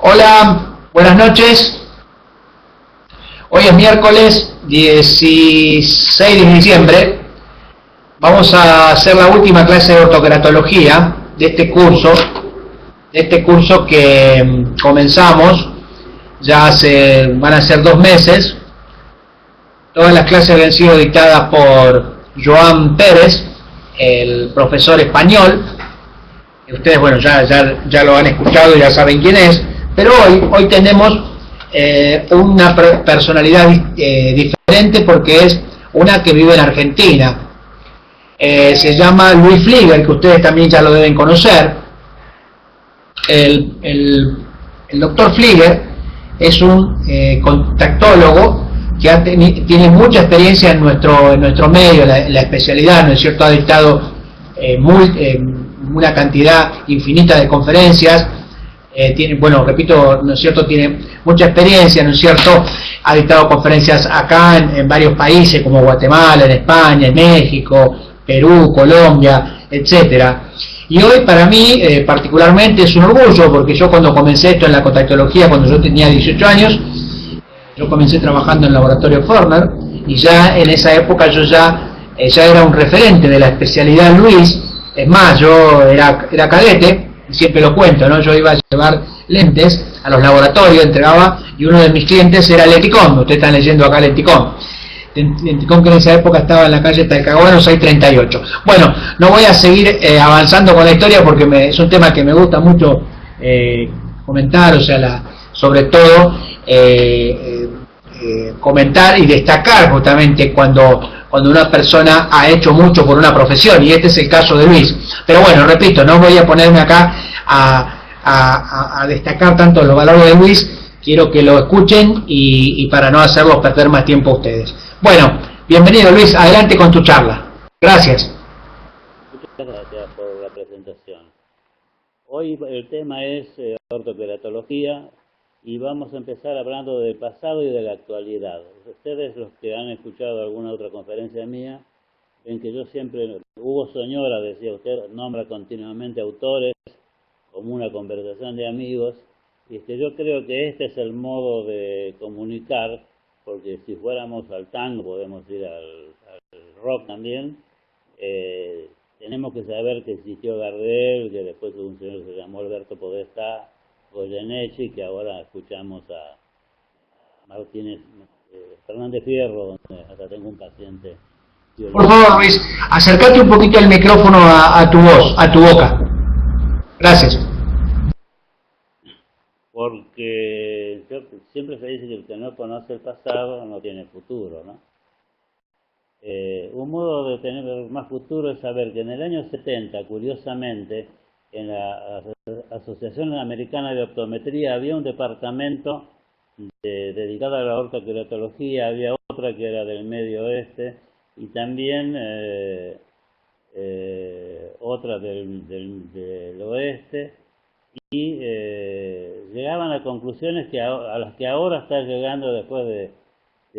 Hola, buenas noches. Hoy es miércoles 16 de diciembre. Vamos a hacer la última clase de ortokeratología de este curso que comenzamos ya van a ser 2 meses. Todas las clases habían sido dictadas por Joan Pérez, el profesor español. Ustedes, bueno, ya lo han escuchado y ya saben quién es. Pero hoy tenemos una personalidad diferente porque es una que vive en Argentina. Se llama Luis Flieger, que ustedes también ya lo deben conocer. El doctor Flieger es un contactólogo que tiene mucha experiencia en nuestro medio, la especialidad, ¿no es cierto? Ha dictado una cantidad infinita de conferencias. Repito, ¿no es cierto? Tiene mucha experiencia, ¿no es cierto? Ha dictado conferencias acá en varios países como Guatemala, en España, en México, Perú, Colombia, etcétera. Y hoy para mí particularmente es un orgullo, porque yo cuando comencé esto en la contactología, cuando yo tenía 18 años, yo comencé trabajando en el laboratorio Forner, y ya en esa época yo ya era un referente de la especialidad Luis. Es más, yo era cadete, siempre lo cuento, ¿no? Yo iba a llevar lentes a los laboratorios, entregaba, y uno de mis clientes era Lenticom. Ustedes están leyendo acá Lenticom. Lenticom, que en esa época estaba en la calle Talcahuano 638. Bueno, no voy a seguir avanzando con la historia porque es un tema que me gusta mucho comentar, o sea, sobre todo comentar y destacar justamente cuando una persona ha hecho mucho por una profesión, y este es el caso de Luis. Pero bueno, repito, no voy a ponerme acá a destacar tanto los valores de Luis. Quiero que lo escuchen y para no hacerlos perder más tiempo a ustedes. Bueno, bienvenido Luis, adelante con tu charla. Gracias. Muchas gracias por la presentación. Hoy el tema es ortokeratología, y vamos a empezar hablando del pasado y de la actualidad. Ustedes, los que han escuchado alguna otra conferencia mía, ven que yo siempre, Hugo Soñora, decía usted, nombra continuamente autores como una conversación de amigos, y yo creo que este es el modo de comunicar, porque si fuéramos al tango, podemos ir al rock también. Tenemos que saber que existió Gardel, que después un señor se llamó Alberto Podestá, Goyeneche, que ahora escuchamos a Martínez, Fernández Fierro, donde hasta tengo un paciente. Por favor, Luis, acércate un poquito el micrófono a tu voz, a tu boca. Gracias. Porque siempre se dice que el que no conoce el pasado no tiene futuro, ¿no? Un modo de tener más futuro es saber que en el año 70, curiosamente, en la Asociación Americana de Optometría había un departamento dedicado a la ortokeratología, había otra que era del Medio Oeste, y también otra del Oeste, y llegaban a conclusiones a las que ahora está llegando después de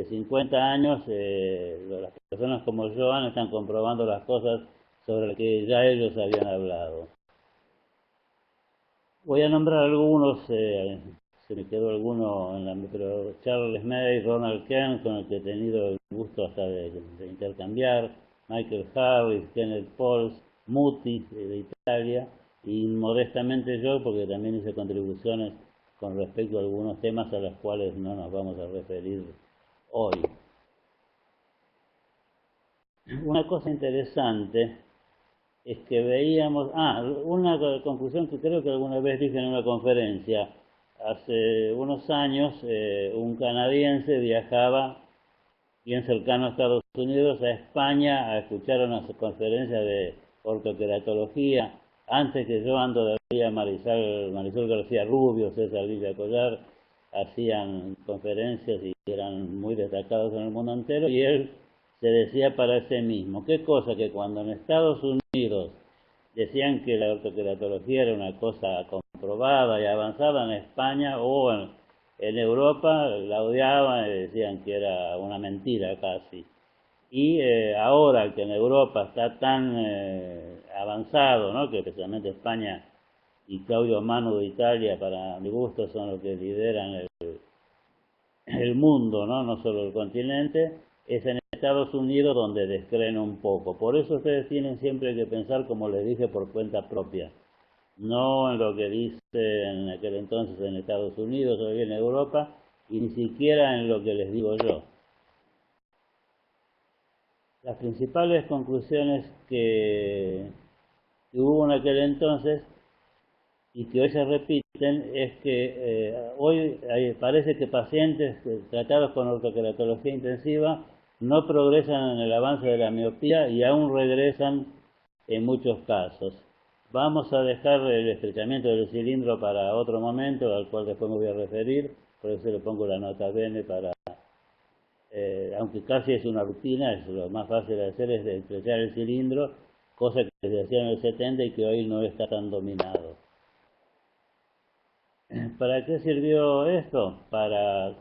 50 años. Las personas como Joan están comprobando las cosas sobre las que ya ellos habían hablado. Voy a nombrar algunos, se me quedó alguno pero Charles May, Ronald Kern, con el que he tenido el gusto hasta de intercambiar, Michael Harris, Kenneth Pauls, Muti de Italia, y modestamente yo, porque también hice contribuciones con respecto a algunos temas a los cuales no nos vamos a referir hoy. Una cosa interesante es que veíamos, una conclusión que creo que alguna vez dije en una conferencia. Hace unos años un canadiense viajaba bien cercano a Estados Unidos, a España, a escuchar una conferencia de ortokeratología. Antes que yo, todavía Marisol García Rubio, César Villa Collar hacían conferencias y eran muy destacados en el mundo entero, y él se decía para sí mismo, qué cosa que cuando en Estados Unidos decían que la ortokeratología era una cosa comprobada y avanzada, en España o en Europa la odiaban y decían que era una mentira casi. Y ahora que en Europa está tan avanzado, ¿no?, que especialmente España y Claudio Manu de Italia, para mi gusto, son los que lideran el mundo, ¿no? No solo el continente, es en Estados Unidos donde descreen un poco. Por eso ustedes tienen siempre que pensar, como les dije, por cuenta propia, no en lo que dice en aquel entonces en Estados Unidos o en Europa, y ni siquiera en lo que les digo yo. Las principales conclusiones que hubo en aquel entonces y que hoy se repiten es que hoy parece que pacientes tratados con ortoqueratología intensiva no progresan en el avance de la miopía y aún regresan en muchos casos. Vamos a dejar el estrechamiento del cilindro para otro momento, al cual después me voy a referir, por eso le pongo la nota bene para, aunque casi es una rutina, es lo más fácil de hacer es de estrechar el cilindro, cosa que se hacía en el 70 y que hoy no está tan dominado. ¿Para qué sirvió esto? Para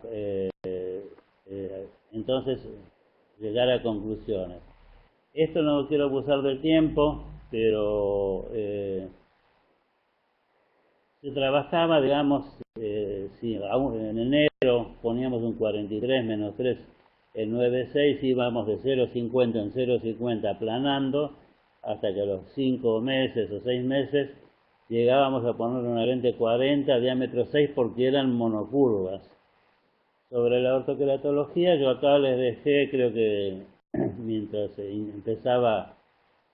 entonces llegar a conclusiones. Esto no quiero abusar del tiempo, pero se trabajaba, digamos, si aún en enero poníamos un 43 menos 3 en 9,6, íbamos de 0,50 en 0,50 aplanando hasta que a los 5 meses o 6 meses llegábamos a poner una lente 40, diámetro 6, porque eran monocurvas. Sobre la ortoqueratología, yo acá les dejé, creo que mientras empezaba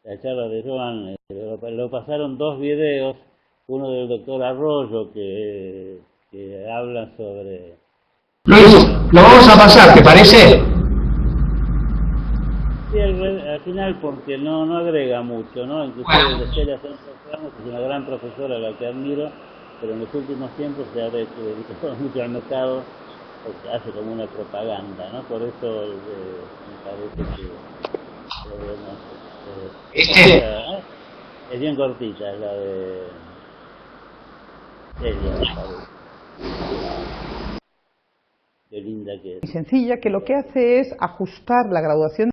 la charla de Joan, lo pasaron dos videos, uno del doctor Arroyo que habla sobre... Luis, lo vamos a pasar, ¿te parece? Sí, al final porque no agrega mucho, ¿no? Inclusive Estela Sánchez Ramos, que es una gran profesora a la que admiro, pero en los últimos tiempos se ha dedicado mucho al mercado, porque hace como una propaganda, ¿no? Por eso me parece que es bien cortita, es la de Celia, me parece. Qué linda que es. Muy sencilla, que lo que hace es ajustar la graduación.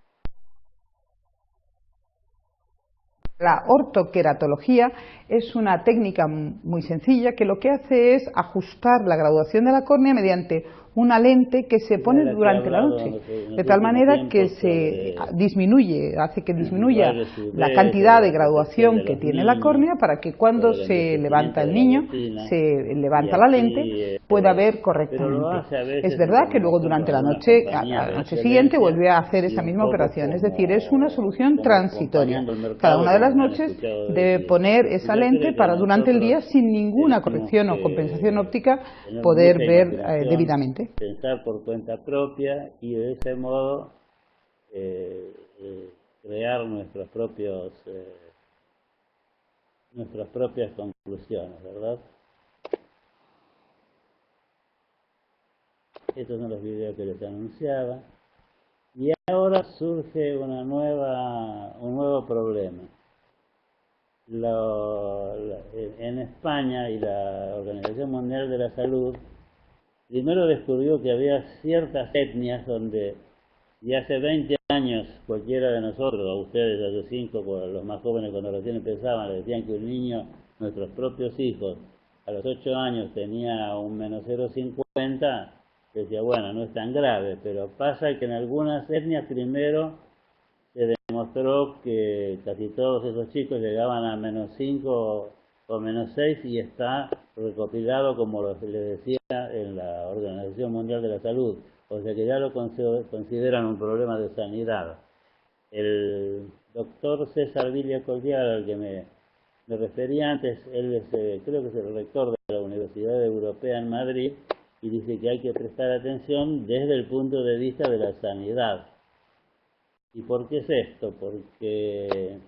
La ortoqueratología es una técnica muy sencilla que lo que hace es ajustar la graduación de la córnea mediante una lente que se pone durante la noche, de tal manera que se hace que disminuya la cantidad de graduación que tiene la córnea para que cuando se levanta el niño, se levanta la lente, pueda ver correctamente. Es verdad que luego durante la noche, a la noche siguiente, vuelve a hacer esa misma operación, es decir, es una solución transitoria. Cada una de las noches debe poner esa lente para durante el día, sin ninguna corrección o compensación óptica, poder ver debidamente. Pensar por cuenta propia y de ese modo crear nuestras propias conclusiones, ¿verdad? Estos son los videos que les anunciaba. Y ahora surge un nuevo problema. En España y la Organización Mundial de la Salud primero descubrió que había ciertas etnias donde ya hace 20 años cualquiera de nosotros, a ustedes hace 5, por los más jóvenes cuando recién empezaban, le decían que un niño, nuestros propios hijos, a los 8 años tenía un menos 0,50, decía, bueno, no es tan grave, pero pasa que en algunas etnias primero se demostró que casi todos esos chicos llegaban a menos 5 o menos 6 y está recopilado, como les decía, en la Organización Mundial de la Salud. O sea que ya lo consideran un problema de sanidad. El doctor César Villa Cordial, al que me refería antes, él es, creo que es el rector de la Universidad Europea en Madrid, y dice que hay que prestar atención desde el punto de vista de la sanidad. ¿Y por qué es esto? Porque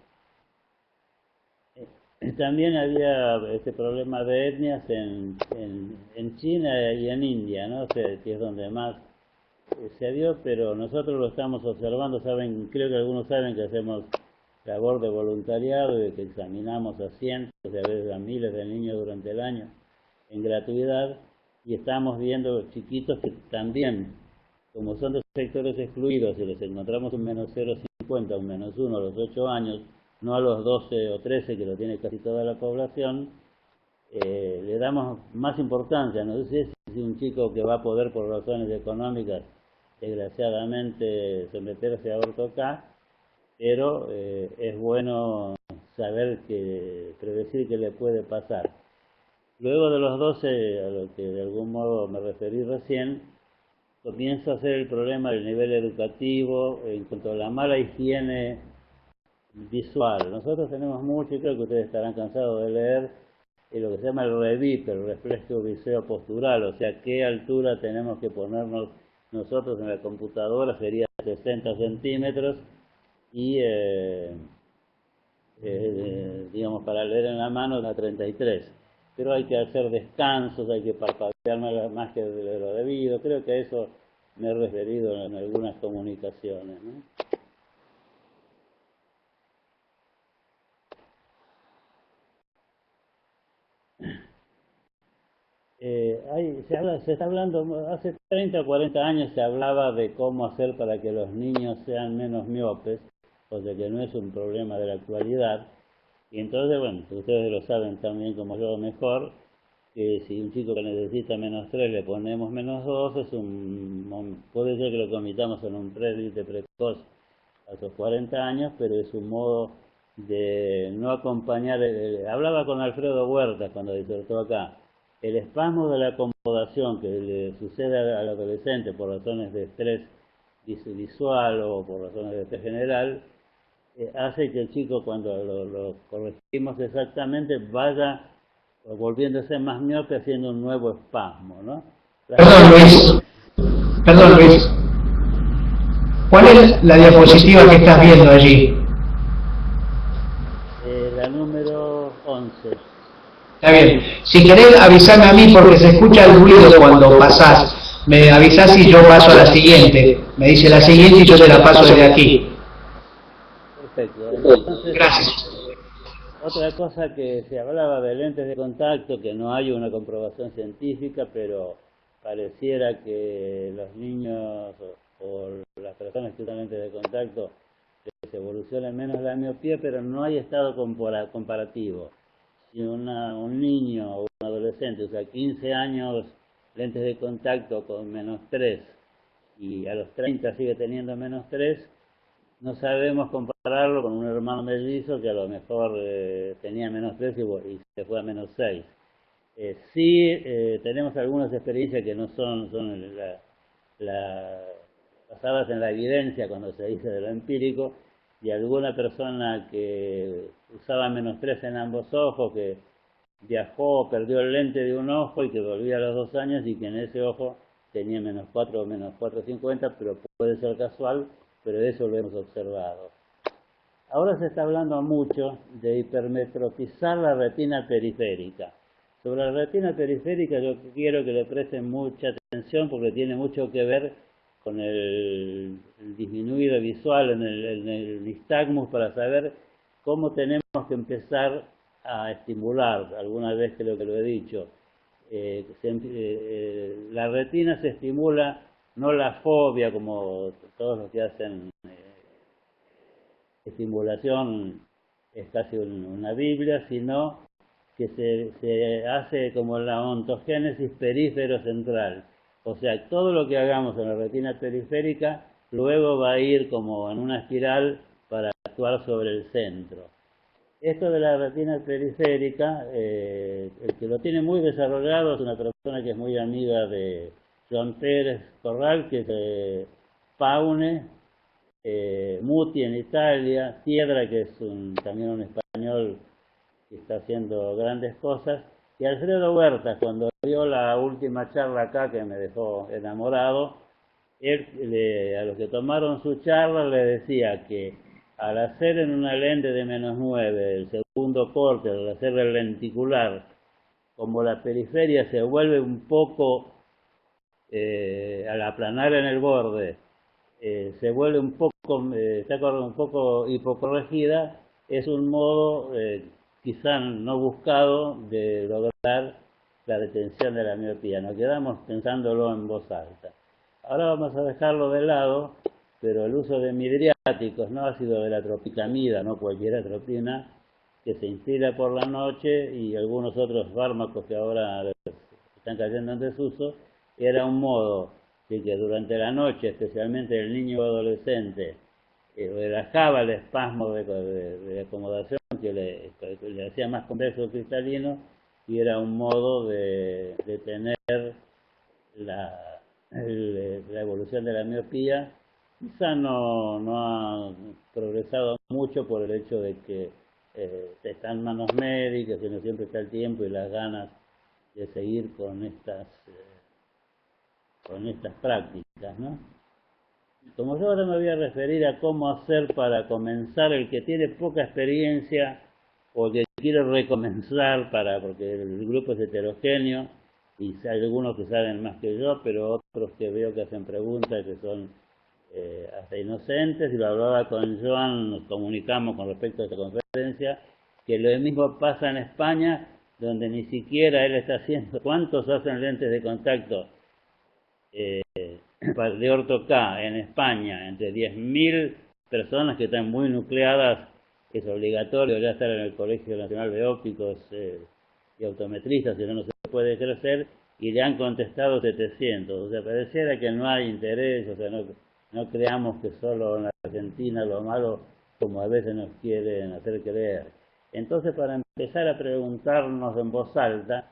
también había este problema de etnias en China y en India, ¿no? Que es donde más se dio, pero nosotros lo estamos observando. Creo que algunos saben que hacemos labor de voluntariado y que examinamos a cientos y a veces a miles de niños durante el año en gratuidad, y estamos viendo chiquitos que también, como son de sectores excluidos, y les encontramos un menos 0,50, un menos 1 a los 8 años, no a los 12 o 13 que lo tiene casi toda la población, le damos más importancia. No sé si un chico que va a poder por razones económicas, desgraciadamente, someterse a AortoCAD, pero es bueno saber predecir qué le puede pasar. Luego de los 12, a lo que de algún modo me referí recién, comienza a ser el problema del nivel educativo en cuanto a la mala higiene visual. Nosotros tenemos mucho, y creo que ustedes estarán cansados de leer, lo que se llama el REVIP, el reflejo viseo postural, o sea, qué altura tenemos que ponernos nosotros en la computadora, sería 60 centímetros, y digamos, para leer en la mano a 33. Pero hay que hacer descansos, hay que parpadear más que lo debido. Creo que a eso me he referido en algunas comunicaciones, ¿no? Se está hablando, hace 30 o 40 años se hablaba de cómo hacer para que los niños sean menos miopes, o sea que no es un problema de la actualidad. Y entonces, bueno, ustedes lo saben también como yo mejor, que si un chico que necesita -3 le ponemos -2, puede ser que lo convirtamos en un prédite precoz a sus 40 años, pero es un modo de no acompañar. Hablaba con Alfredo Huertas cuando disertó acá. El espasmo de la acomodación que le sucede al adolescente por razones de estrés visual o por razones de estrés general, hace que el chico, cuando lo corregimos exactamente, vaya volviéndose más miope, haciendo un nuevo espasmo, ¿no? Perdón Luis, ¿cuál es la diapositiva que estás viendo allí? La número 11. Está bien, si querés avisarme a mí porque se escucha el ruido cuando pasás, me avisás y yo paso a la siguiente, me dice la siguiente y yo te la paso desde aquí. Perfecto. Entonces, gracias. Otra cosa que se hablaba de lentes de contacto, que no hay una comprobación científica, pero pareciera que los niños o las personas que usan lentes de contacto les evoluciona menos la miopía, pero no hay estado comparativo. Si un niño o un adolescente usa 15 años lentes de contacto con -3 y a los 30 sigue teniendo -3, no sabemos compararlo con un hermano mellizo que a lo mejor tenía -3 y se fue a -6. Sí, tenemos algunas experiencias que no son basadas en la evidencia cuando se dice de lo empírico, y alguna persona que usaba -3 en ambos ojos, que viajó, perdió el lente de un ojo y que volvía a los 2 años y que en ese ojo tenía -4 o -450, pero puede ser casual, pero eso lo hemos observado. Ahora se está hablando mucho de hipermetropizar la retina periférica. Sobre la retina periférica yo quiero que le presten mucha atención porque tiene mucho que ver con el disminuido visual en el nistagmus, para saber cómo tenemos que empezar a estimular. Alguna vez creo que lo he dicho. La retina se estimula, no la fobia como todos los que hacen estimulación es casi una Biblia, sino que se hace como la ontogénesis perífero central. O sea, todo lo que hagamos en la retina periférica luego va a ir como en una espiral para actuar sobre el centro. Esto de la retina periférica, el que lo tiene muy desarrollado es una persona que es muy amiga de Joan Pérez Corral, que es de Paune, Muti en Italia, Piedra, que es también un español que está haciendo grandes cosas, y Alfredo Huertas, cuando dio la última charla acá, que me dejó enamorado, él, a los que tomaron su charla le decía que al hacer en una lente de -9 el segundo corte, al hacer el lenticular, como la periferia se vuelve un poco, al aplanar en el borde, se vuelve un poco, está un poco hipocorregida, es un modo quizá no buscado de lograr la detención de la miopía. Nos quedamos pensándolo en voz alta. Ahora vamos a dejarlo de lado, pero el uso de midriáticos, no ácido de la tropicamida, no cualquier atropina, que se instila por la noche y algunos otros fármacos que ahora están cayendo en desuso, era un modo de que durante la noche, especialmente el niño o adolescente, relajaba el espasmo de acomodación que le hacía más convexo el cristalino, y era un modo de detener la evolución de la miopía. Quizá no ha progresado mucho por el hecho de que está en manos médicas y no siempre está el tiempo y las ganas de seguir con estas prácticas, ¿no? Como yo ahora me voy a referir a cómo hacer para comenzar, el que tiene poca experiencia o el que quiere recomenzar, porque el grupo es heterogéneo y hay algunos que saben más que yo, pero otros que veo que hacen preguntas que son hasta inocentes, y lo hablaba con Joan, nos comunicamos con respecto a esta conferencia, que lo mismo pasa en España, donde ni siquiera él está haciendo. ¿Cuántos hacen lentes de contacto de orto K en España? Entre 10.000 personas que están muy nucleadas. Es obligatorio ya estar en el Colegio Nacional de Ópticos y Optometristas, si no, no se puede crecer, y le han contestado 700. O sea, pareciera que no hay interés, o sea, no creamos que solo en la Argentina lo malo, como a veces nos quieren hacer creer. Entonces, para empezar a preguntarnos en voz alta,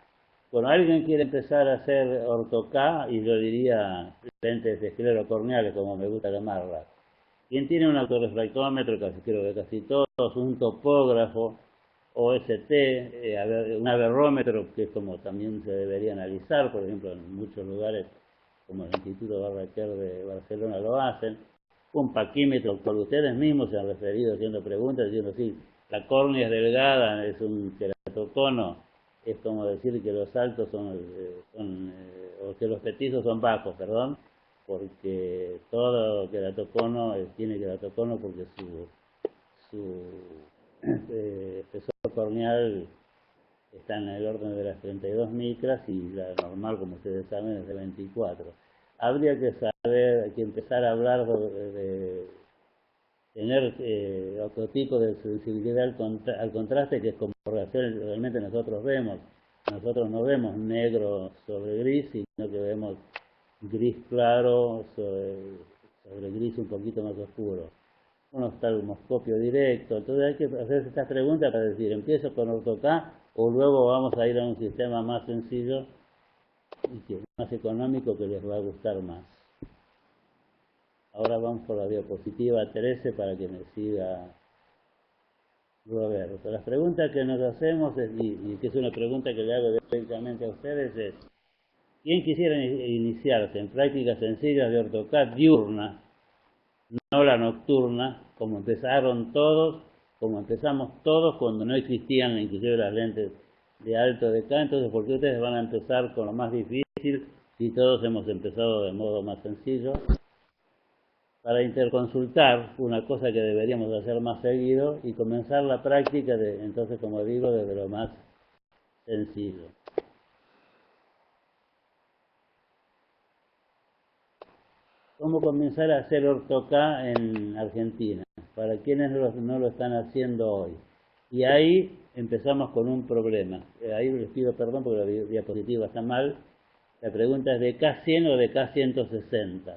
cuando alguien quiere empezar a hacer orto K, y yo diría lentes esclerocorneales, como me gusta llamarlas, quien tiene un autorrefractómetro, creo que casi todos, un topógrafo, OST, un aberrómetro, que es como también se debería analizar, por ejemplo, en muchos lugares, como el Instituto Barraquer de Barcelona lo hacen, un paquímetro, por ustedes mismos se han referido haciendo preguntas, diciendo, sí, la córnea es delgada, es un queratocono, es como decir que los altos o que los petizos son bajos, perdón, porque todo queratocono tiene queratocono porque su espesor corneal está en el orden de las 32 micras y la normal, como ustedes saben, es de 24. Habría que empezar a hablar de tener otro tipo de sensibilidad al contraste, que es como realmente nosotros vemos. Nosotros no vemos negro sobre gris, sino que vemos gris claro sobre gris un poquito más oscuro. Un oftalmoscopio directo. Entonces hay que hacerse estas preguntas para decir, ¿empiezo con orto K o luego vamos a ir a un sistema más sencillo y más económico que les va a gustar más? Ahora vamos por la diapositiva 13 para que me siga Roberto. Las preguntas que nos hacemos, y que es una pregunta que le hago directamente a ustedes, es: ¿quién quisiera iniciarse en prácticas sencillas de orto K diurna, no la nocturna, como empezamos todos cuando no existían inclusive las lentes de alto de K? Entonces, ¿por qué ustedes van a empezar con lo más difícil si todos hemos empezado de modo más sencillo? Para interconsultar, una cosa que deberíamos hacer más seguido, y comenzar la práctica, entonces, como digo, desde lo más sencillo. ¿Cómo comenzar a hacer orto K en Argentina? Para quienes no lo están haciendo hoy. Y ahí empezamos con un problema. Ahí les pido perdón porque la diapositiva está mal. La pregunta es de K100 o de K160.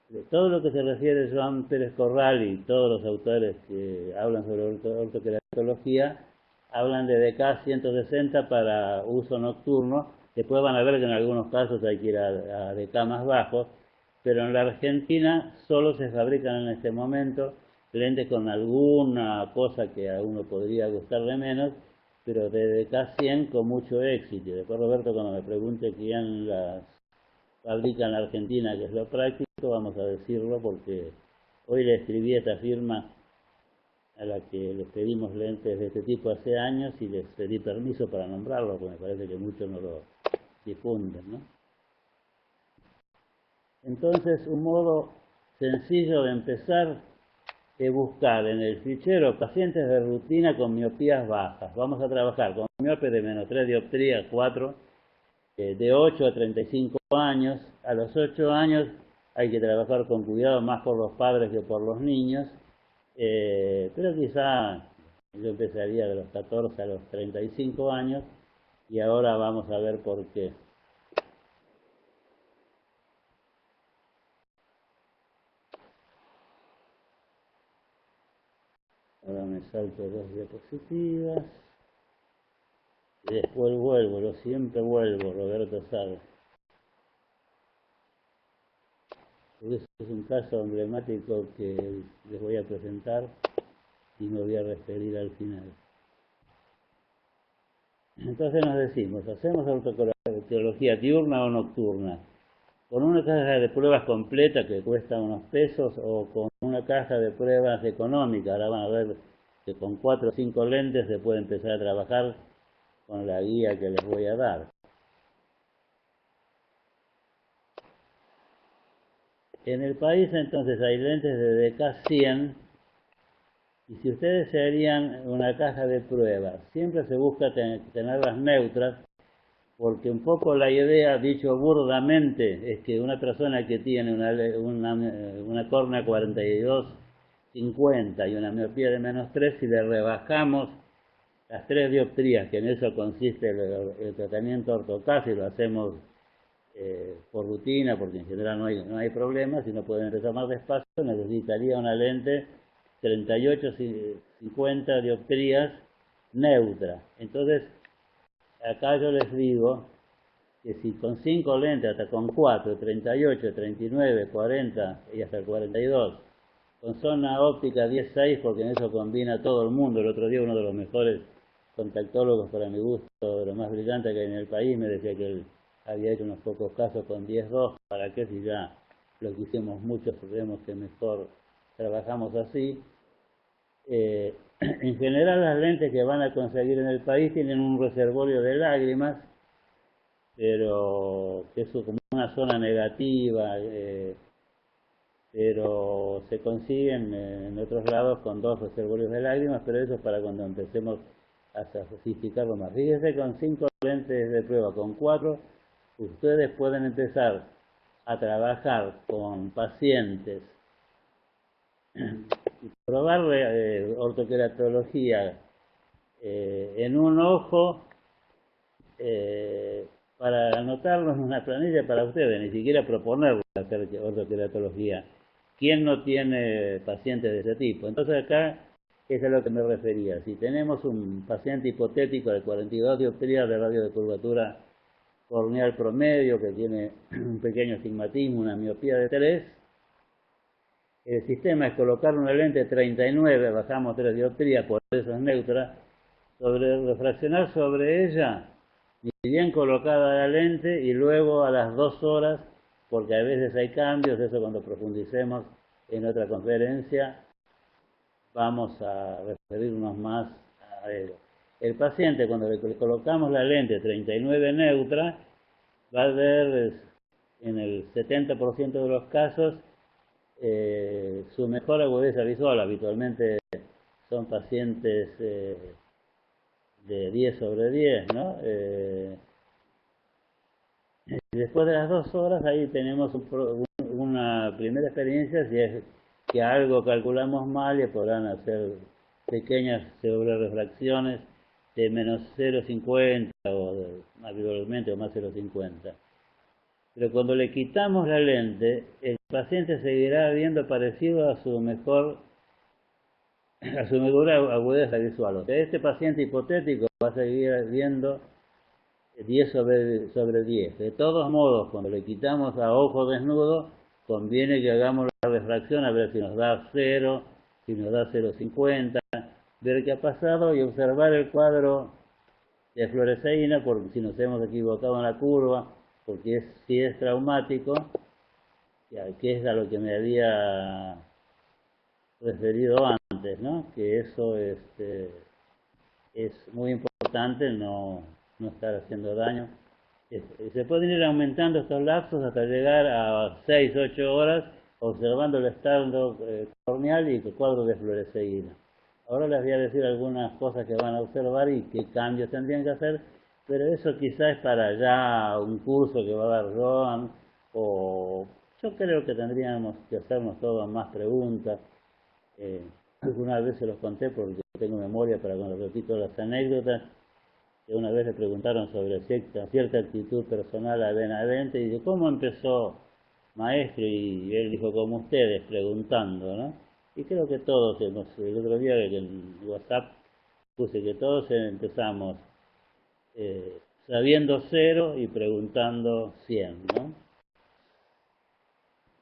De todo lo que se refiere Joan Pérez Corral y todos los autores que hablan sobre ortoqueratología, hablan de K160 para uso nocturno. Después van a ver que en algunos casos hay que ir a DK más bajos, pero en la Argentina solo se fabrican en este momento lentes con alguna cosa que a uno podría gustarle menos, pero de K100 con mucho éxito. Después Roberto, cuando me pregunte quién las fabrica en la Argentina, que es lo práctico, vamos a decirlo, porque hoy le escribí a esta firma a la que les pedimos lentes de este tipo hace años y les pedí permiso para nombrarlo, porque me parece que muchos no lo difunden, ¿no? Entonces, un modo sencillo de empezar es buscar en el fichero pacientes de rutina con miopías bajas. Vamos a trabajar con miopes de menos 3 dioptrías, 4, de 8 a 35 años. A los 8 años hay que trabajar con cuidado más por los padres que por los niños, pero quizá Yo empezaría de los 14 a los 35 años y ahora vamos a ver por qué. Ahora me salto 2 diapositivas. Y después vuelvo, yo siempre vuelvo, Roberto sabe. Ese es un caso emblemático que les voy a presentar y me voy a referir al final. Entonces nos decimos, ¿hacemos autoteología diurna o nocturna? ¿Con una caja de pruebas completa que cuesta unos pesos o con una caja de pruebas económica? Ahora van a ver que con 4 o 5 lentes se puede empezar a trabajar con la guía que les voy a dar. En el país entonces hay lentes de DK100 y si ustedes se harían una caja de pruebas, siempre se busca tenerlas neutras porque un poco la idea, dicho burdamente, es que una persona que tiene una córnea 42-50 y una miopía de -3, si le rebajamos las 3 dioptrías, que en eso consiste el tratamiento ortocasi, lo hacemos por rutina, porque en general no hay problemas, si no pueden empezar más despacio, necesitaría una lente 38-50 dioptrías neutra. Entonces, acá yo les digo que si con 5 lentes, hasta con 4, 38, 39, 40 y hasta el 42, con zona óptica 10-6, porque en eso combina todo el mundo. El otro día uno de los mejores contactólogos, para mi gusto, de lo más brillante que hay en el país, me decía que él había hecho unos pocos casos con 10-2, ¿para qué si ya lo que hicimos muchos sabemos que mejor trabajamos así? En general las lentes que van a conseguir en el país tienen un reservorio de lágrimas, pero que es como una zona negativa, pero se consiguen en otros lados con 2 reservorios de lágrimas, pero eso es para cuando empecemos a sofisticarlo más. Fíjense, con 5 lentes de prueba, con 4, ustedes pueden empezar a trabajar con pacientes y probar ortoqueratología en un ojo para anotarlo en una planilla para ustedes, ni siquiera proponerlo hacer ortoqueratología. ¿Quién no tiene pacientes de ese tipo? Entonces acá es a lo que me refería. Si tenemos un paciente hipotético de 42 dioptrías de radio de curvatura corneal promedio, que tiene un pequeño astigmatismo, una miopía de 3, el sistema es colocar una lente 39, bajamos 3 dioptrías, por eso es neutra, refraccionar sobre ella, ni bien colocada la lente, y luego a las 2 horas, porque a veces hay cambios, eso cuando profundicemos en otra conferencia, vamos a referirnos más a ello. El paciente, cuando le colocamos la lente 39 neutra, va a ver en el 70% de los casos su mejor agudeza visual. Habitualmente son pacientes de 10 sobre 10, ¿no? Después de las 2 horas, ahí tenemos una primera experiencia, si es que algo calculamos mal y podrán hacer pequeñas refracciones de menos 0,50 o habitualmente o más 0,50. Pero cuando le quitamos la lente, el paciente seguirá viendo parecido a su mejor agudeza visual. O sea, este paciente hipotético va a seguir viendo 10 sobre 10. De todos modos, cuando le quitamos a ojo desnudo, conviene que hagamos la refracción a ver si nos da 0, si nos da 0,50, ver qué ha pasado y observar el cuadro de fluoresceína, porque si nos hemos equivocado en la curva, porque si es traumático, que es a lo que me había referido antes, ¿no? Que eso es muy importante, no estar haciendo daño. Se pueden ir aumentando estos lapsos hasta llegar a 6-8 horas observando el estado corneal y el cuadro de fluoresceína. Ahora les voy a decir algunas cosas que van a observar y qué cambios tendrían que hacer, pero eso quizás es para ya un curso que va a dar Joan, o yo creo que tendríamos que hacernos todas más preguntas. Algunas veces los conté porque tengo memoria para cuando repito las anécdotas, que una vez le preguntaron sobre cierta actitud personal a Benavente, y dice, ¿cómo empezó, maestro? Y él dijo, como ustedes, preguntando, ¿no? Y creo que todos, el otro día en WhatsApp puse que todos empezamos sabiendo 0 y preguntando 100, ¿no?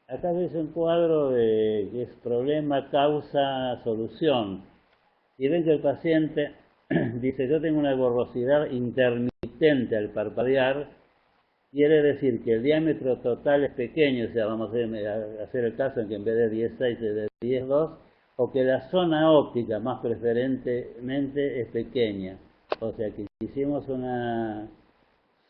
Acá ves un cuadro que es problema, causa, solución. Y ven que el paciente dice, yo tengo una borrosidad intermitente al parpadear, quiere decir que el diámetro total es pequeño, o sea, vamos a hacer el caso en que en vez de 10,6 es de 10,2, o que la zona óptica más preferentemente es pequeña. O sea que si hicimos una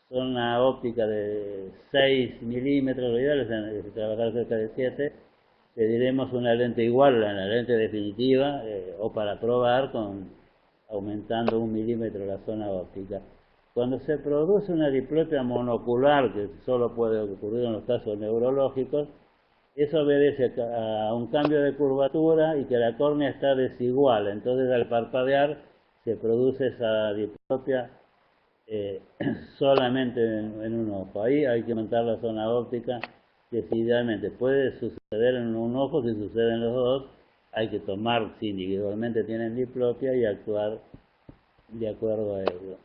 zona óptica de 6 milímetros, lo ideal es trabajar cerca de 7, pediremos una lente igual a la lente definitiva, o para probar aumentando 1 milímetro la zona óptica. Cuando se produce una diplopia monocular, que solo puede ocurrir en los casos neurológicos, eso obedece a un cambio de curvatura y que la córnea está desigual. Entonces, al parpadear se produce esa diplopia solamente en un ojo. Ahí hay que aumentar la zona óptica decididamente. Puede suceder en un ojo, si sucede en los dos, hay que tomar, si individualmente tienen diplopia, y actuar de acuerdo a ello.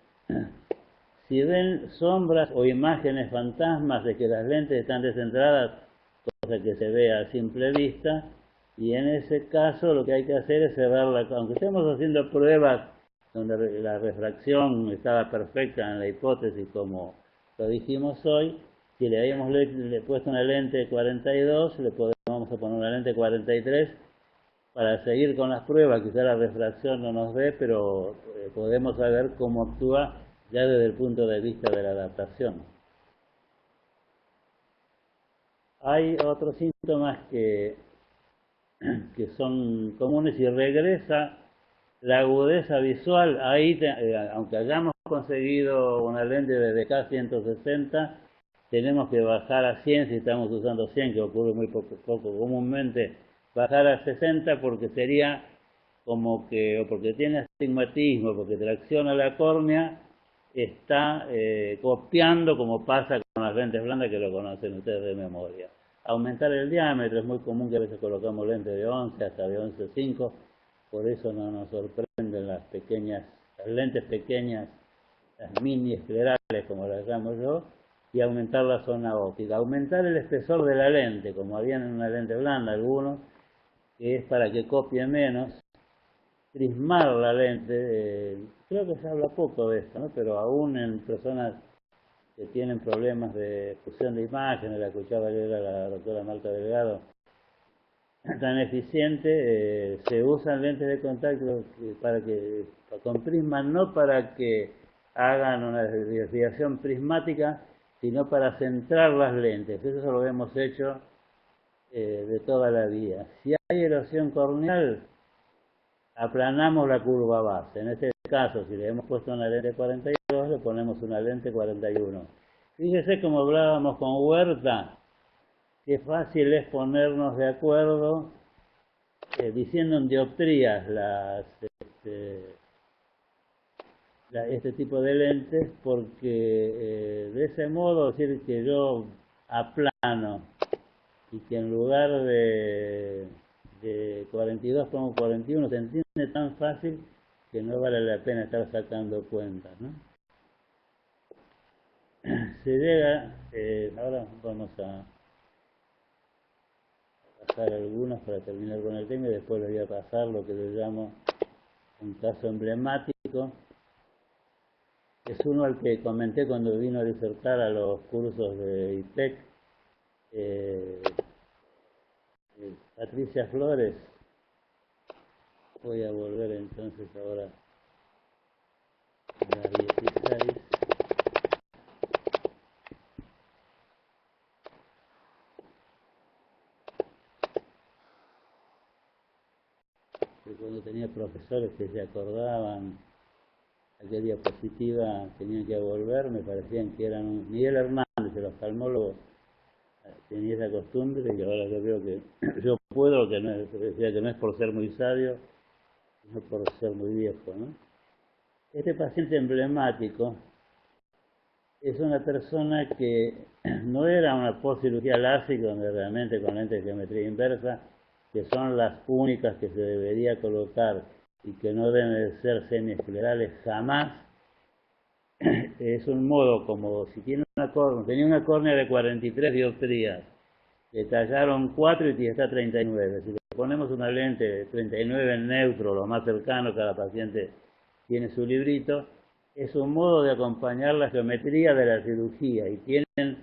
Si ven sombras o imágenes fantasmas de que las lentes están descentradas, cosa que se ve a simple vista, y en ese caso lo que hay que hacer es cerrarla. Aunque estemos haciendo pruebas donde la refracción estaba perfecta en la hipótesis como lo dijimos hoy, si le habíamos puesto una lente 42, vamos a poner una lente 43 para seguir con las pruebas. Quizá la refracción no nos ve, pero podemos saber cómo actúa ya desde el punto de vista de la adaptación. Hay otros síntomas que son comunes, y regresa la agudeza visual. Ahí, aunque hayamos conseguido una lente de DK 160, tenemos que bajar a 100 si estamos usando 100, que ocurre muy poco comúnmente, bajar a 60 porque sería como que, o porque tiene astigmatismo, porque tracciona la córnea, está copiando, como pasa con las lentes blandas, que lo conocen ustedes de memoria. Aumentar el diámetro, es muy común que a veces colocamos lentes de 11 hasta de 11,5, por eso no nos sorprenden las lentes pequeñas, las mini esclerales, como las llamo yo, y aumentar la zona óptica. Aumentar el espesor de la lente, como habían en una lente blanda algunos, que es para que copie menos. Prismar la lente, creo que se habla poco de esto, ¿no? Pero aún en personas que tienen problemas de fusión de imágenes, la escuchaba ayer a la doctora Marta Delgado, tan eficiente, se usan lentes de contacto con prisma, no para que hagan una desviación prismática, sino para centrar las lentes. Eso lo hemos hecho de toda la vida. Si hay erosión corneal, aplanamos la curva base. En este caso, si le hemos puesto una lente 42, le ponemos una lente 41. Fíjese como hablábamos con Huerta, qué fácil es ponernos de acuerdo diciendo en dioptrías este tipo de lentes, porque de ese modo, decir que yo aplano y que en lugar de 42 pongo 41, se entiende tan fácil que no vale la pena estar sacando cuentas, ¿no? Se llega, ahora vamos a pasar algunos para terminar con el tema, y después les voy a pasar lo que yo llamo un caso emblemático. Es uno al que comenté cuando vino a disertar a los cursos de IPEC, Patricia Flores. Voy a volver entonces ahora a la 16. Cuando tenía profesores que se acordaban a qué diapositiva tenían que volver, me parecían que eran Miguel Hernández, el oftalmólogo, tenía esa costumbre, y ahora yo veo que yo puedo, que no es por ser muy sabio, no por ser muy viejo, ¿no? Este paciente emblemático es una persona que no era una postcirugía LASIK, donde realmente con lentes de geometría inversa, que son las únicas que se debería colocar y que no deben de ser semiesclerales jamás. Es un modo como si tiene tenía una córnea de 43 dioptrías, le tallaron 4 y está 39. Si le ponemos una lente de 39 en neutro, lo más cercano, cada paciente tiene su librito, es un modo de acompañar la geometría de la cirugía y tienen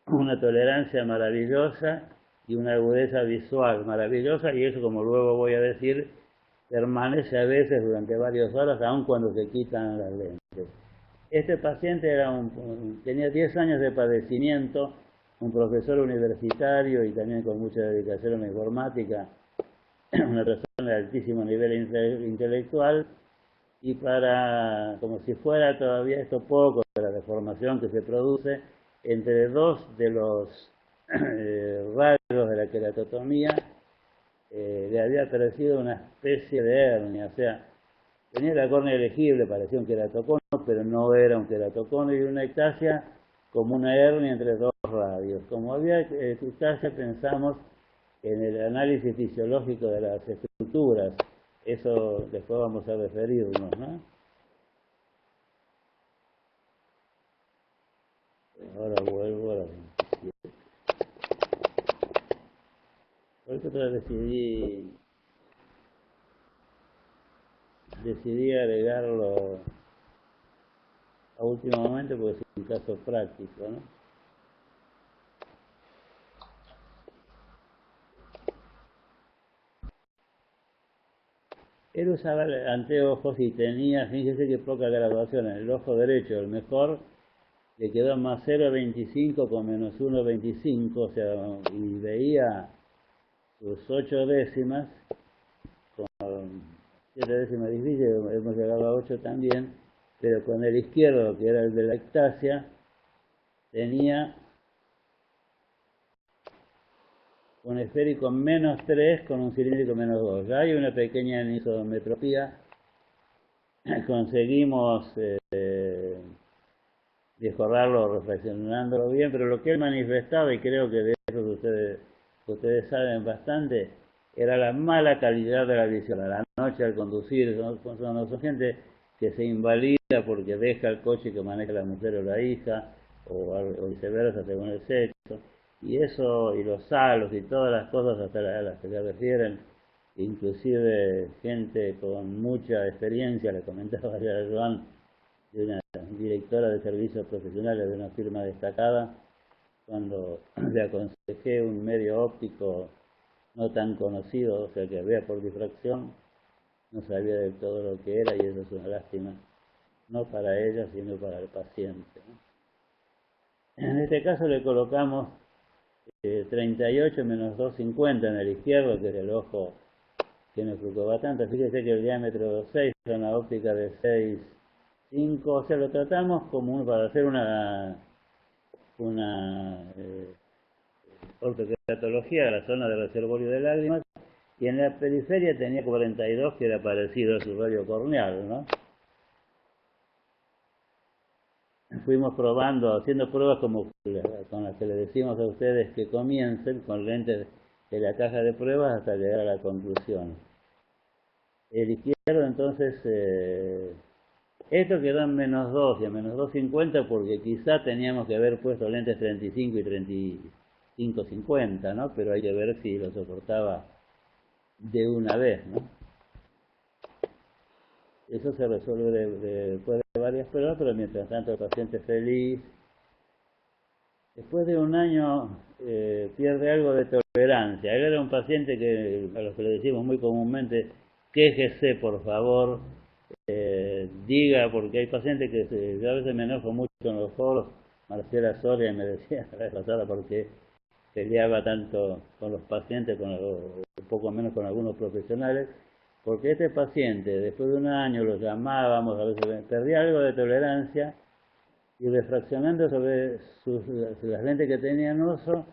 una tolerancia maravillosa y una agudeza visual maravillosa, y eso, como luego voy a decir, permanece a veces durante varias horas, aun cuando se quitan las lentes. Este paciente tenía 10 años de padecimiento, un profesor universitario y también con mucha dedicación a la informática, una persona de altísimo nivel intelectual, y como si fuera todavía esto poco de la deformación que se produce, entre dos de los rayos de la queratotomía le había aparecido una especie de hernia, o sea, tenía la córnea elegible, parecía un queratocono, pero no era un queratocono, y una ectasia como una hernia entre dos radios. Como había ectasia, pensamos en el análisis fisiológico de las estructuras. Eso después vamos a referirnos, ¿no? Ahora vuelvo a la 27. Por eso decidí agregarlo a último momento porque es un caso práctico, ¿no? Él usaba anteojos y tenía, fíjese que poca graduación, en el ojo derecho, el mejor, le quedó más 0,25 con menos 1,25, o sea, y veía sus 8 décimas, con 7 décimas difíciles, hemos llegado a 8 también, pero con el izquierdo, que era el de la ectasia, tenía un esférico menos 3 con un cilíndrico menos 2. Ya hay una pequeña anisometropía. Conseguimos mejorarlo reflexionándolo bien, pero lo que él manifestaba, y creo que de eso ustedes saben bastante, era la mala calidad de la visión. A la noche al conducir, son gente que se invalida porque deja el coche que maneja la mujer o la hija, o viceversa según el sexo. Y eso, y los salos y todas las cosas hasta las que se refieren, inclusive gente con mucha experiencia, le comentaba ayer a Joan, de una directora de servicios profesionales de una firma destacada, cuando le aconsejé un medio óptico no tan conocido, o sea que vea por difracción, no sabía del todo lo que era, y eso es una lástima, no para ella, sino para el paciente, ¿no? En este caso le colocamos 38 menos 2,50 en el izquierdo, que es el ojo que nos preocupa tanto. Fíjese que el diámetro 6 es una óptica de 6,5, o sea, lo tratamos como para hacer una ortoqueratología de la zona de reservorio de lágrimas, y en la periferia tenía 42, que era parecido a su radio corneal, ¿no? Fuimos probando, haciendo pruebas como con las que le decimos a ustedes que comiencen, con lentes de la caja de pruebas, hasta llegar a la conclusión. El izquierdo, entonces, esto quedó en menos 2 y en menos 2,50 porque quizá teníamos que haber puesto lentes 35 y 35,50, ¿no? Pero hay que ver si lo soportaba de una vez, ¿no? Eso se resuelve después de varias pruebas, pero mientras tanto el paciente es feliz. Después de un año pierde algo de tolerancia. Él era un paciente que, a los que le decimos muy comúnmente, quéjese por favor, diga, porque hay pacientes que yo a veces me enojo mucho con los foros. Marcela Soria me decía la vez pasada porque peleaba tanto con los pacientes, un poco menos con algunos profesionales, porque este paciente, después de un año, lo llamábamos, a veces perdía algo de tolerancia, y reflexionando sobre las lentes que tenía en uso,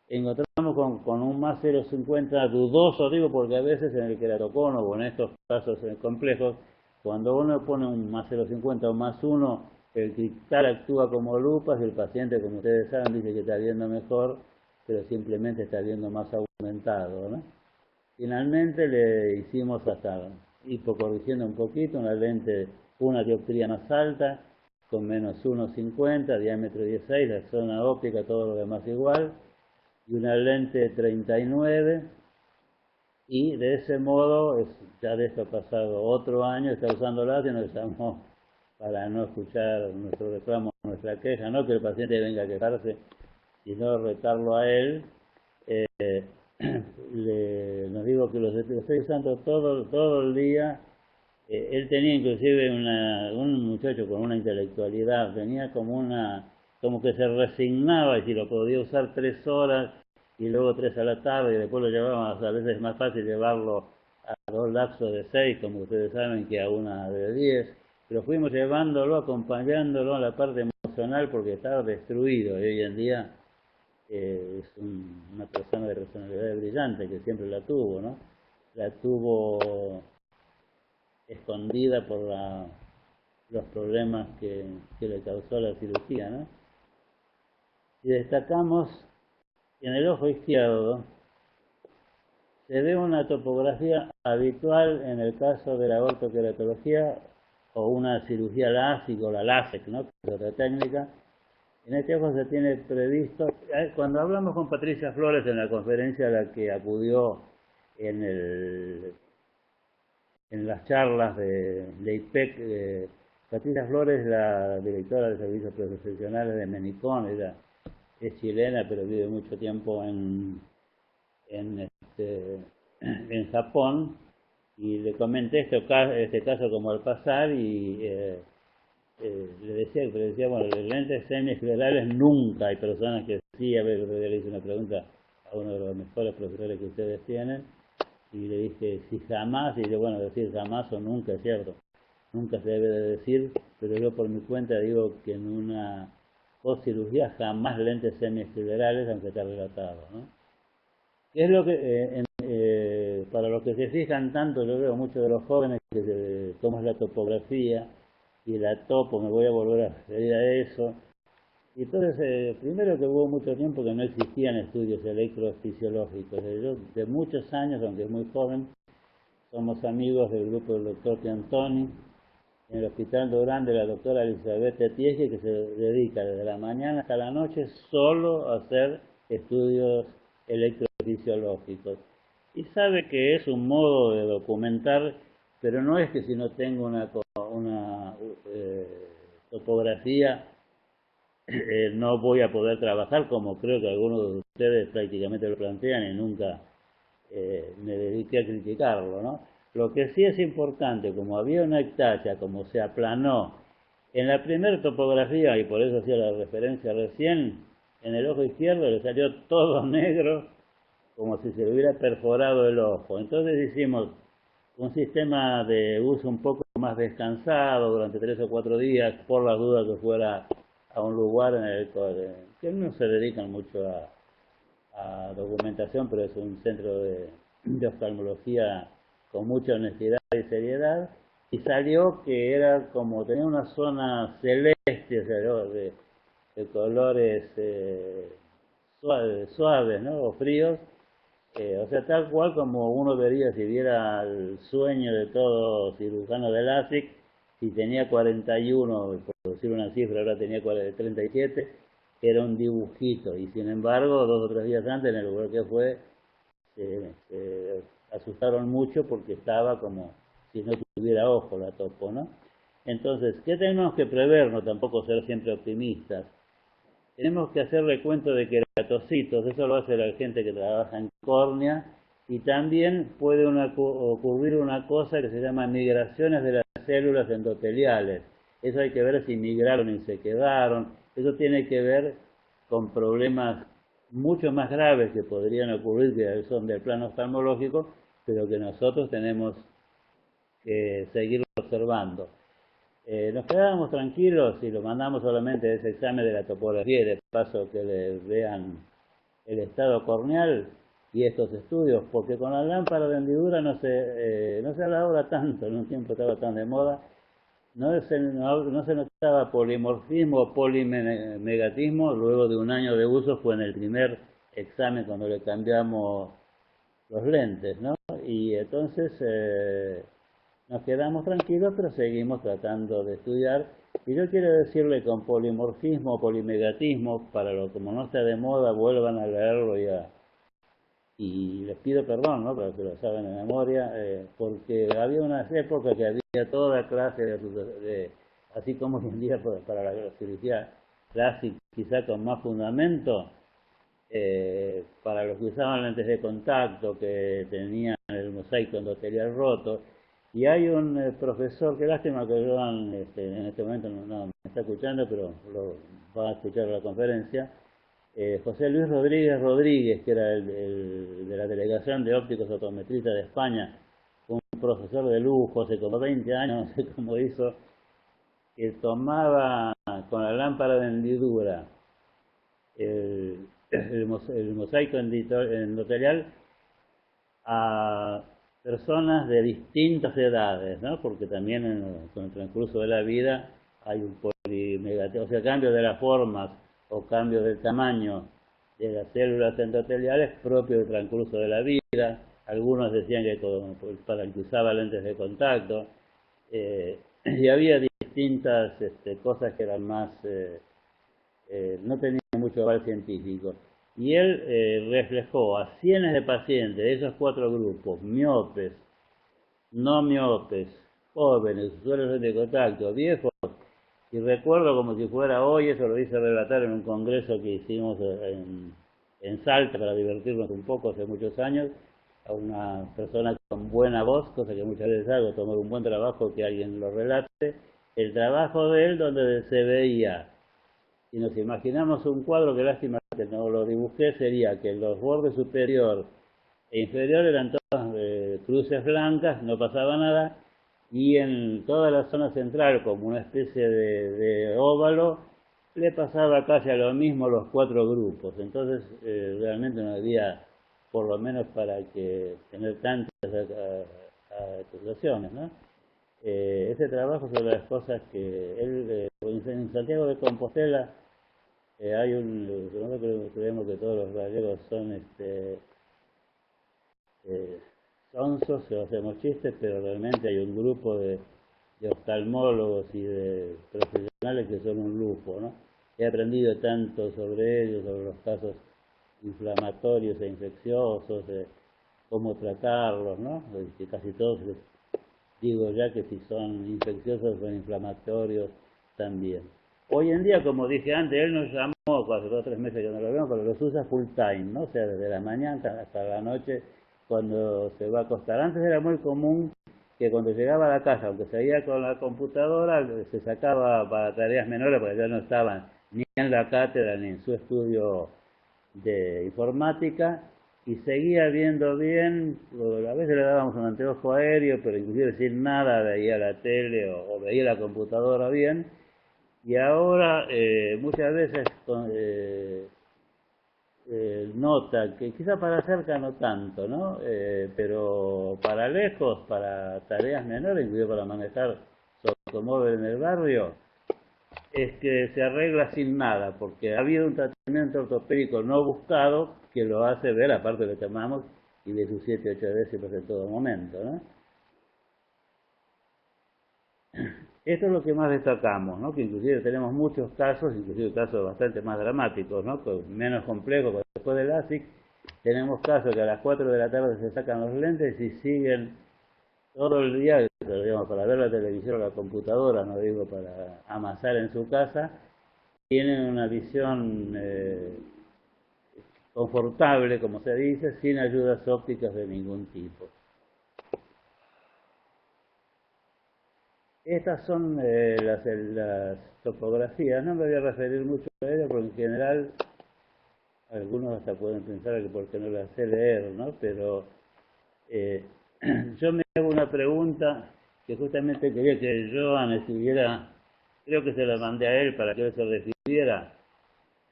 encontramos con un más 0,50 dudoso, digo, porque a veces en el queratocono o en estos casos complejos, cuando uno pone un más 0,50 o más 1, el cristal actúa como lupas y el paciente, como ustedes saben, dice que está viendo mejor, pero simplemente está viendo más aumentado, ¿no? Finalmente le hicimos hasta hipocorrigiendo un poquito, una lente, una dioptría más alta, con menos 1,50, diámetro 16, la zona óptica, todo lo demás igual, y una lente 39, y de ese modo, ya de esto ha pasado otro año, está usando láser, nos llamó para no escuchar nuestro reclamo, nuestra queja, no que el paciente venga a quejarse, sino retarlo a él. Nos digo que los estoy usando todo el día. Él tenía inclusive un muchacho con una intelectualidad, tenía como que se resignaba y si lo podía usar 3 horas y luego 3 a la tarde y después lo llevábamos, a veces es más fácil llevarlo a 2 lapsos de 6, como ustedes saben, que a una de 10, pero fuimos llevándolo, acompañándolo a la parte emocional porque estaba destruido y hoy en día es una persona de personalidad brillante que siempre la tuvo, ¿no? La tuvo escondida por los problemas que le causó la cirugía, ¿no? Y destacamos en el ojo izquierdo se ve una topografía habitual en el caso de la ortoqueratología o una cirugía LASIK o la LASIK, ¿no? Que es otra técnica. En este ojo se tiene previsto, cuando hablamos con Patricia Flores en la conferencia a la que acudió en las charlas de IPEC, Patricia Flores, la directora de servicios profesionales de Menicón, ella es chilena pero vive mucho tiempo en Japón, y le comenté este caso como al pasar y le decía, bueno, los lentes semiesclerales nunca, hay personas que sí, a ver, le hice una pregunta a uno de los mejores profesores que ustedes tienen, y le dije, si jamás, y yo, bueno, decir jamás o nunca es cierto, nunca se debe de decir, pero yo por mi cuenta digo que en una postcirugía jamás lentes semiesclerales, aunque está relatado, ¿no? ¿Qué es lo que, para los que se fijan tanto, yo veo muchos de los jóvenes que cómo es la topografía, y la topo, me voy a volver a referir a eso. Y entonces, primero que hubo mucho tiempo que no existían estudios electrofisiológicos. Yo, de muchos años, aunque es muy joven, somos amigos del grupo del doctor Piantoni, en el Hospital Durán de la doctora Elizabeth Etiege, que se dedica desde la mañana hasta la noche solo a hacer estudios electrofisiológicos. Y sabe que es un modo de documentar, pero no es que si no tengo una topografía no voy a poder trabajar, como creo que algunos de ustedes prácticamente lo plantean y nunca me dediqué a criticarlo, ¿no? Lo que sí es importante, como había una ectasia, como se aplanó en la primera topografía, y por eso hacía la referencia recién, en el ojo izquierdo le salió todo negro, como si se le hubiera perforado el ojo. Entonces hicimos un sistema de uso un poco más descansado durante 3 o 4 días, por las dudas que fuera a un lugar en el que no se dedican mucho a documentación, pero es un centro de oftalmología con mucha honestidad y seriedad, y salió que era como tenía una zona celeste, o sea, de colores suaves, ¿no? O fríos, o sea, tal cual como uno vería si viera el sueño de todo cirujano de LASIK, si tenía 41, por decir una cifra, ahora tenía 37, era un dibujito, y sin embargo, 2 o 3 días antes, en el lugar que fue, se asustaron mucho porque estaba como si no tuviera ojo la topo, ¿no? Entonces, ¿qué tenemos que prever? No tampoco ser siempre optimistas. Tenemos que hacer recuento de queratocitos, eso lo hace la gente que trabaja en córnea, y también puede ocurrir una cosa que se llama migraciones de las células endoteliales. Eso hay que ver si migraron y se quedaron. Eso tiene que ver con problemas mucho más graves que podrían ocurrir, que son del plano oftalmológico, pero que nosotros tenemos que seguir observando. Nos quedábamos tranquilos y lo mandamos solamente a ese examen de la topografía, y de paso que le vean el estado corneal y estos estudios, porque con la lámpara de hendidura no se elabora tanto, en un tiempo estaba tan de moda, no se notaba polimorfismo o polimegatismo. Luego de un año de uso fue en el primer examen cuando le cambiamos los lentes, ¿no? Y entonces nos quedamos tranquilos, pero seguimos tratando de estudiar. Y yo quiero decirle con polimorfismo o polimegatismo, como no está de moda, vuelvan a leerlo y les pido perdón, ¿no?, para que lo saben de memoria, porque había unas épocas que había toda clase así como hoy en día para la cirugía clásica, quizá con más fundamento, para los que usaban lentes de contacto, que tenían el mosaico endotelial roto. Y hay un profesor, qué lástima que Joan en este momento no me está escuchando, pero lo va a escuchar en la conferencia, José Luis Rodríguez, que era de la Delegación de Ópticos Optometristas de España, un profesor de lujo, hace como 20 años, no sé cómo hizo, que tomaba con la lámpara de hendidura el mosaico endotelial a personas de distintas edades, ¿no? Porque también con el transcurso de la vida hay un polimegatismo, o sea, cambio de las formas o cambio del tamaño de las células endoteliales propio del transcurso de la vida. Algunos decían que para el que usaba lentes de contacto, y había distintas cosas que eran más, no tenían mucho valor científico. Y él reflejó a cientos de pacientes de esos 4 grupos: miopes, no miopes, jóvenes, usuarios de contacto, viejos. Y recuerdo como si fuera hoy, eso lo hice relatar en un congreso que hicimos en Salta para divertirnos un poco hace muchos años, a una persona con buena voz, cosa que muchas veces hago, tomar un buen trabajo que alguien lo relate, el trabajo de él donde se veía. Si nos imaginamos un cuadro, que lástima que no lo dibujé, sería que los bordes superior e inferior eran todas cruces blancas, no pasaba nada, y en toda la zona central, como una especie de óvalo, le pasaba casi a lo mismo los 4 grupos. Entonces realmente no había, por lo menos para que tener tantas acusaciones, ¿no? Ese trabajo sobre las cosas que él, en Santiago de Compostela, hay nosotros creemos que todos los gallegos son sonsos, o hacemos chistes, pero realmente hay un grupo de oftalmólogos y de profesionales que son un lujo, ¿no? He aprendido tanto sobre ellos, sobre los casos inflamatorios e infecciosos, de cómo tratarlos, ¿no? Que casi todos les digo ya que si son infecciosos o inflamatorios también. Hoy en día, como dije antes, él nos llamó, hace 2 o 3 meses que no lo vemos, pero los usa full time, ¿no? O sea, desde la mañana hasta la noche cuando se va a acostar. Antes era muy común que cuando llegaba a la casa, aunque seguía con la computadora, se sacaba para tareas menores, porque ya no estaban ni en la cátedra ni en su estudio de informática, y seguía viendo bien. A veces le dábamos un anteojo aéreo, pero inclusive sin nada veía la tele o veía la computadora bien. Y ahora muchas veces nota que quizá para cerca no tanto, ¿no? Pero para lejos, para tareas menores, incluso para manejar su automóvil en el barrio, es que se arregla sin nada, porque ha habido un tratamiento ortopédico no buscado que lo hace ver, aparte de lo que llamamos, y de sus 7 o 8 veces en todo momento, ¿no? Esto es lo que más destacamos, ¿no? Que inclusive tenemos muchos casos, inclusive casos bastante más dramáticos, ¿no? Menos complejos, porque después del ASIC tenemos casos que a las 4 de la tarde se sacan los lentes y siguen todo el día, digamos, para ver la televisión o la computadora, no digo para amasar en su casa, tienen una visión confortable, como se dice, sin ayudas ópticas de ningún tipo. Estas son las topografías. No me voy a referir mucho a ellas porque en general algunos hasta pueden pensar que porque no las sé leer, ¿no? Pero yo me hago una pregunta que justamente quería que Joan escribiera, creo que se la mandé a él para que él se refiriera.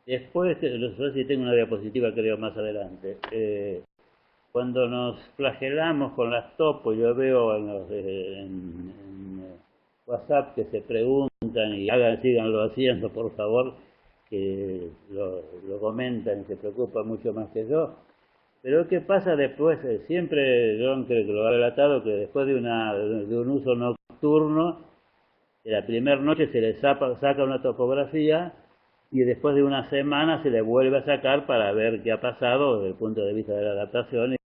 Después, no sé si tengo una diapositiva, creo, más adelante. Cuando nos flagelamos con las topos, yo veo en WhatsApp que se preguntan y síganlo haciendo, por favor, que lo comentan y se preocupan mucho más que yo. Pero ¿qué pasa después? Siempre, yo creo que lo ha relatado, que después de un uso nocturno, la primera noche se le saca una topografía y después de una semana se le vuelve a sacar para ver qué ha pasado desde el punto de vista de la adaptación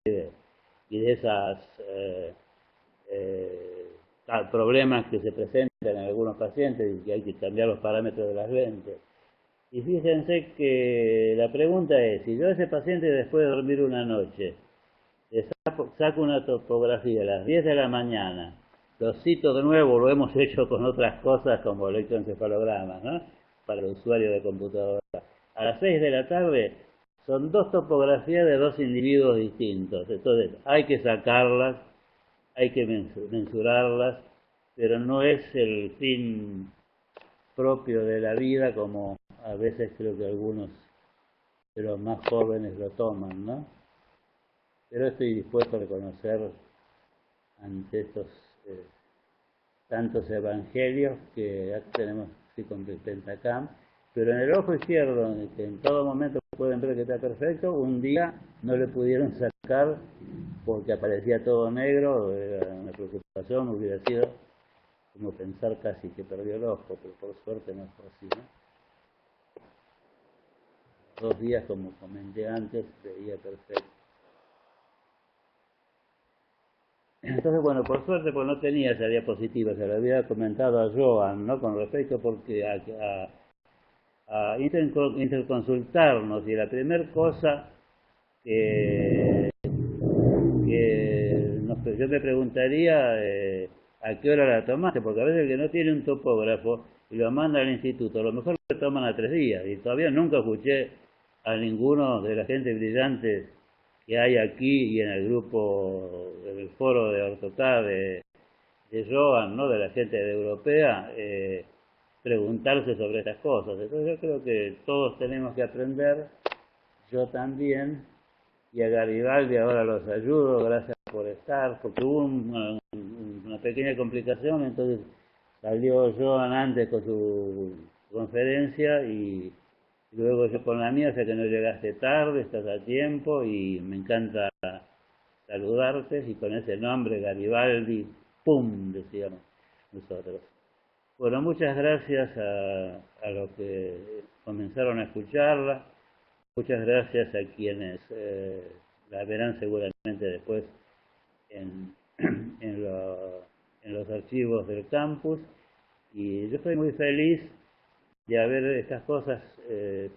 y de esas problemas que se presentan en algunos pacientes y que hay que cambiar los parámetros de las lentes. Y fíjense que la pregunta es, si yo a ese paciente después de dormir una noche le saco una topografía a las 10 de la mañana, lo cito de nuevo, lo hemos hecho con otras cosas como electroencefalogramas, ¿no? Para el usuario de computadora. A las 6 de la tarde son dos topografías de dos individuos distintos. Entonces hay que sacarlas, hay que mensurarlas, pero no es el fin propio de la vida como a veces creo que algunos de los más jóvenes lo toman, ¿no? Pero estoy dispuesto a reconocer ante estos tantos evangelios que ya tenemos sí, con el Pentacam, pero en el ojo izquierdo, que en todo momento pueden ver que está perfecto, un día no le pudieron sacar porque aparecía todo negro, era una preocupación, hubiera sido como pensar casi que perdió el ojo, pero por suerte no fue así, ¿no? 2 días, como comenté antes, veía perfecto. Entonces, bueno, por suerte, pues no tenía esa diapositiva, se lo había comentado a Joan, ¿no? Con respecto porque a interconsultarnos, y la primera cosa yo me preguntaría a qué hora la tomaste, porque a veces el que no tiene un topógrafo y lo manda al instituto, a lo mejor lo toman a 3 días, y todavía nunca escuché a ninguno de la gente brillante que hay aquí y en el grupo, en el foro de Ortocad de Joan, ¿no? De la gente de europea, preguntarse sobre estas cosas. Entonces yo creo que todos tenemos que aprender, yo también, y a Garibaldi ahora los ayudo, gracias por estar, porque hubo una pequeña complicación, entonces salió Joan antes con su conferencia y luego yo con la mía, o sea que no llegaste tarde, estás a tiempo y me encanta saludarte y con ese nombre Garibaldi, ¡pum!, decíamos nosotros. Bueno, muchas gracias a los que comenzaron a escucharla, muchas gracias a quienes la verán seguramente después en, en los archivos del campus, y yo estoy muy feliz de haber estas cosas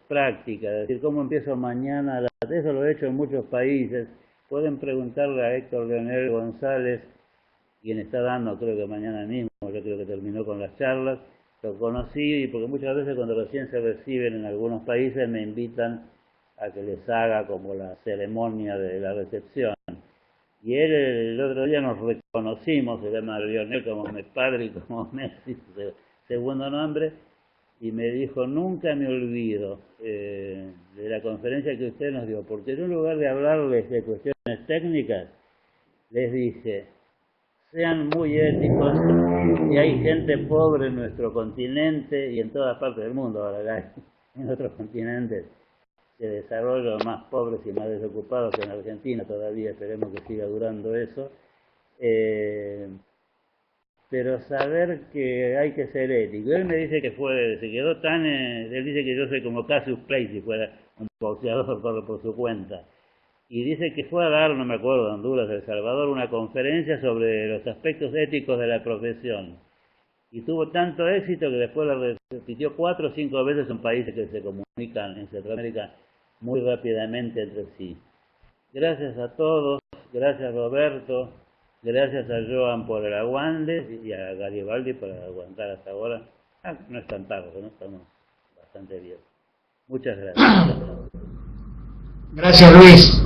prácticas, es decir, cómo empiezo mañana, eso lo he hecho en muchos países, pueden preguntarle a Héctor Leonel González, quien está dando, creo que mañana mismo, yo creo que terminó con las charlas, lo conocí, porque muchas veces cuando recién se reciben en algunos países me invitan a que les haga como la ceremonia de la recepción. Y él el otro día nos reconocimos, se llama Lionel como mi padre y como Messi, su segundo nombre, y me dijo, nunca me olvido de la conferencia que usted nos dio, porque en un lugar de hablarles de cuestiones técnicas, les dije, sean muy éticos, y hay gente pobre en nuestro continente y en todas partes del mundo, ahora hay en otros continentes de desarrollo más pobres y más desocupados que en Argentina todavía, esperemos que siga durando eso, pero saber que hay que ser ético. Él me dice que se quedó tan, él dice que yo soy como Cassius Clay si fuera un boxeador por su cuenta, y dice que fue a dar, no me acuerdo, en Honduras, El Salvador, una conferencia sobre los aspectos éticos de la profesión, y tuvo tanto éxito que después la repitió 4 o 5 veces en países que se comunican en Centroamérica muy rápidamente entre sí. Gracias a todos, gracias Roberto, gracias a Joan por el aguante y a Garibaldi por aguantar hasta ahora. No es tan tarde, ¿no? Estamos bastante bien. Muchas gracias. Gracias, Luis.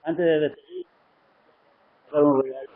Antes de despedir, dar un regalo.